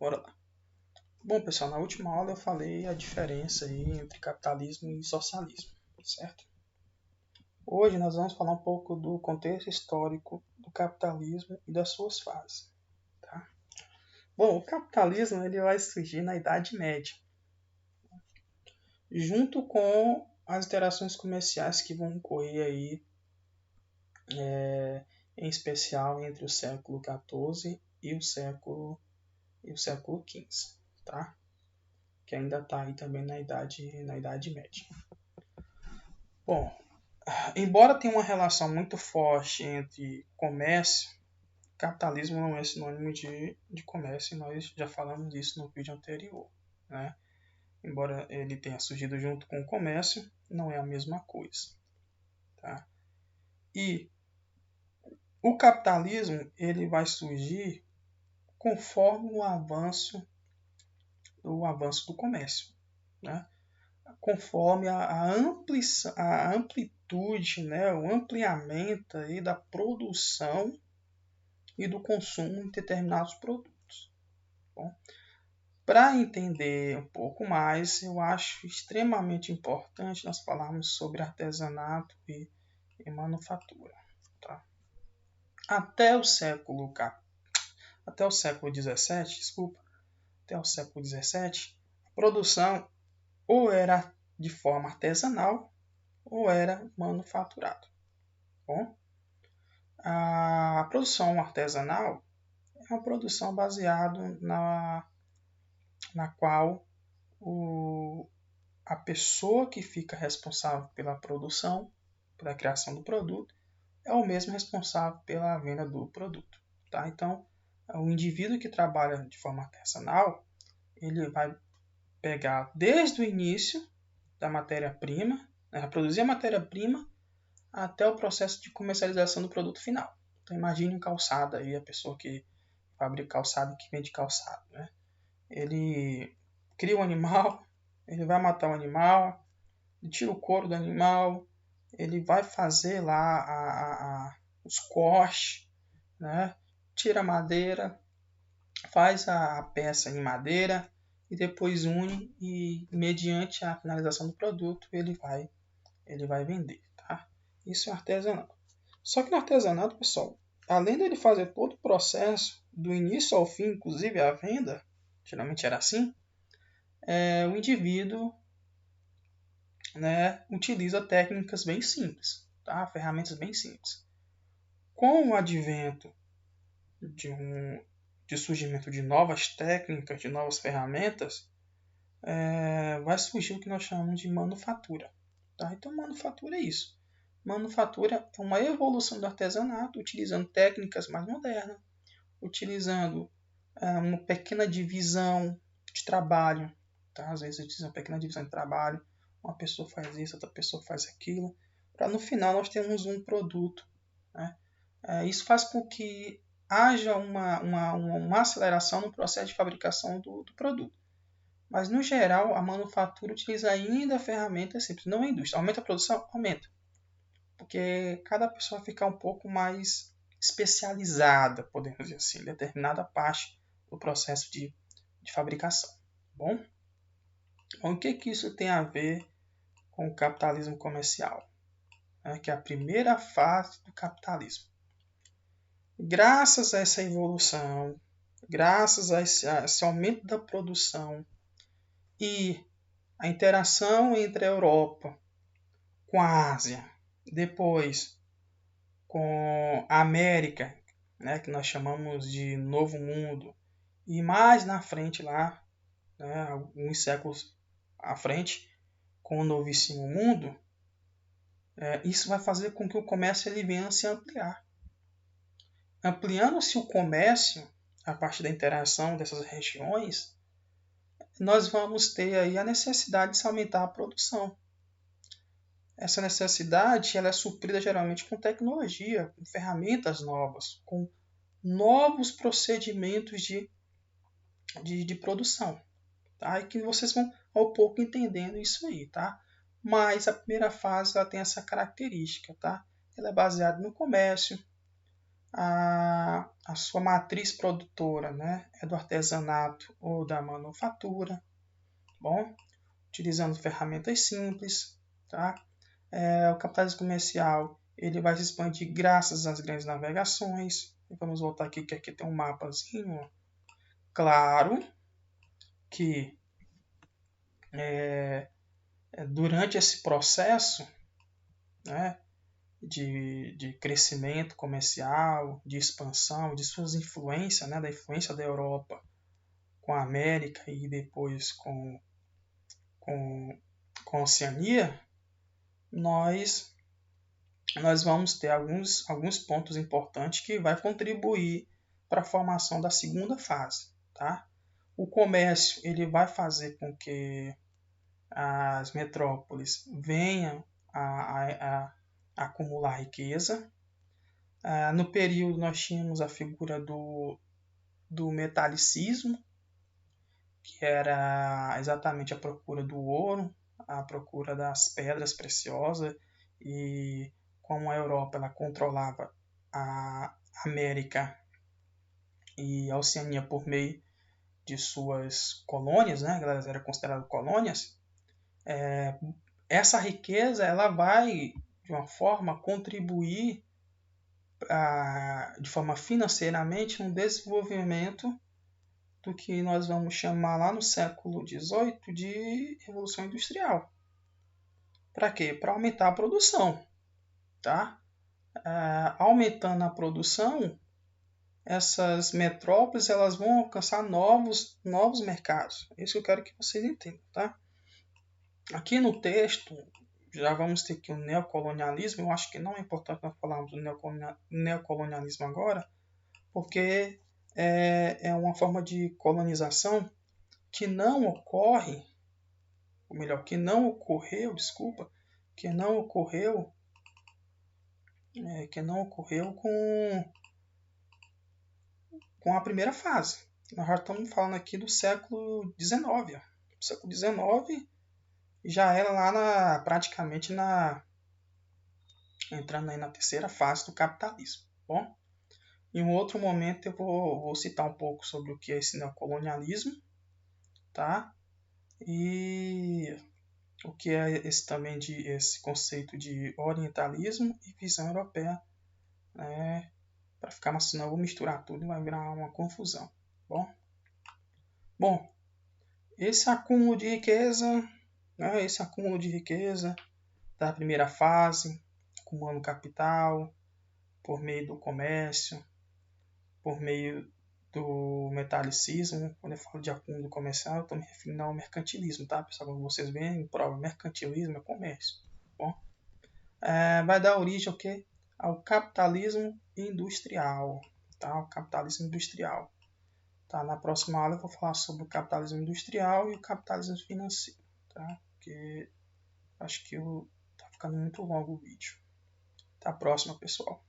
Bora lá. Bom, pessoal, na última aula eu falei a diferença aí entre capitalismo e socialismo, certo? Hoje nós vamos falar um pouco do contexto histórico do capitalismo e das suas fases, tá? Bom, o capitalismo ele vai surgir na Idade Média, junto com as interações comerciais que vão ocorrer aí, em especial entre o século XIV e o século XV, tá? Que ainda está aí também na Idade Média. Bom, embora tenha uma relação muito forte entre comércio, capitalismo não é sinônimo de comércio, e nós já falamos disso no vídeo anterior, né? Embora ele tenha surgido junto com o comércio, não é a mesma coisa, tá? E o capitalismo ele vai surgir conforme o avanço do comércio, né? Conforme a amplitude, né, o ampliamento aí da produção e do consumo de determinados produtos. Para entender um pouco mais, eu acho extremamente importante nós falarmos sobre artesanato e manufatura. Tá? Até o século XVII, a produção ou era de forma artesanal ou era manufaturado. Bom, a produção artesanal é uma produção baseada na qual a pessoa que fica responsável pela produção, pela criação do produto, é o mesmo responsável pela venda do produto. Tá? Então, o indivíduo que trabalha de forma artesanal, ele vai pegar desde o início da matéria-prima, né, produzir a matéria-prima, até o processo de comercialização do produto final. Então imagine um calçado aí, a pessoa que fabrica calçado e que vende calçado, né? Ele cria um animal, ele vai matar o animal, ele tira o couro do animal, ele vai fazer lá os cortes, né? Tira a madeira, faz a peça em madeira e depois une e mediante a finalização do produto ele vai vender, tá? Isso é artesanato. Só que no artesanato, pessoal, além dele fazer todo o processo, do início ao fim, inclusive a venda, geralmente era assim, o indivíduo, né, utiliza técnicas bem simples, tá? Ferramentas bem simples. Com o advento de surgimento de novas técnicas, de novas ferramentas, vai surgir o que nós chamamos de manufatura. Tá? Então, manufatura é isso. Manufatura é uma evolução do artesanato, utilizando técnicas mais modernas, utilizando uma pequena divisão de trabalho. Tá? Às vezes, utiliza uma pequena divisão de trabalho. Uma pessoa faz isso, outra pessoa faz aquilo. Para no final nós termos um produto. Né? Isso faz com que haja uma aceleração no processo de fabricação do produto. Mas, no geral, a manufatura utiliza ainda ferramentas simples. Não a indústria. Aumenta a produção? Aumenta. Porque cada pessoa fica um pouco mais especializada, podemos dizer assim, em determinada parte do processo de fabricação. Bom, o que isso tem a ver com o capitalismo comercial? Que é a primeira fase do capitalismo. Graças a essa evolução, graças a esse aumento da produção, e a interação entre a Europa com a Ásia, depois com a América, né, que nós chamamos de Novo Mundo, e mais na frente lá, né, alguns séculos à frente, com o Novíssimo Mundo, isso vai fazer com que o comércio ele venha a se ampliar. Ampliando-se o comércio, a partir da interação dessas regiões, nós vamos ter aí a necessidade de se aumentar a produção. Essa necessidade ela é suprida geralmente com tecnologia, com ferramentas novas, com novos procedimentos de produção. Tá? E que vocês vão ao pouco entendendo isso aí. Tá? Mas a primeira fase ela tem essa característica. Tá? Ela é baseada no comércio, a sua matriz produtora, né, é do artesanato ou da manufatura, bom, utilizando ferramentas simples, tá? O capitalismo comercial ele vai se expandir graças às grandes navegações. Vamos voltar aqui, que aqui tem um mapazinho. Claro que durante esse processo, né, de crescimento comercial, de expansão, de suas influências, né, da influência da Europa com a América e depois com a Oceania, nós vamos ter alguns pontos importantes que vai contribuir para a formação da segunda fase. Tá? O comércio ele vai fazer com que as metrópoles venham a acumular riqueza. No período nós tínhamos a figura do metalicismo, que era exatamente a procura do ouro, a procura das pedras preciosas, e como a Europa ela controlava a América e a Oceania por meio de suas colônias, né, elas eram consideradas colônias, essa riqueza ela vai, de uma forma, contribuir de forma financeiramente no desenvolvimento do que nós vamos chamar lá no século XVIII de Revolução Industrial. Para quê? Para aumentar a produção. Tá? Aumentando a produção, essas metrópoles elas vão alcançar novos mercados. É isso que eu quero que vocês entendam. Tá? Aqui no texto, já vamos ter aqui o neocolonialismo. Eu acho que não é importante nós falarmos do neocolonialismo agora, porque é uma forma de colonização que não ocorre, ou melhor, que não ocorreu com a primeira fase. Nós já estamos falando aqui do século XIX. O século XIX já era lá praticamente entrando aí na terceira fase do capitalismo. Bom, em um outro momento eu vou citar um pouco sobre o que é esse neocolonialismo, tá? E o que é esse conceito de orientalismo e visão europeia, né? Para ficar, mas senão eu vou misturar tudo e vai virar uma confusão. Bom, esse acúmulo de riqueza, né? Esse acúmulo de riqueza da primeira fase, acumulando capital por meio do comércio, por meio do metalicismo. Quando eu falo de acúmulo comercial, eu estou me referindo ao mercantilismo, tá, pessoal? Como vocês veem, prova, mercantilismo é comércio. Bom, vai dar origem ao quê? Ao capitalismo industrial, tá? O capitalismo industrial. Tá? Na próxima aula eu vou falar sobre o capitalismo industrial e o capitalismo financeiro, tá? Porque acho que tá ficando muito longo o vídeo. Até a próxima, pessoal.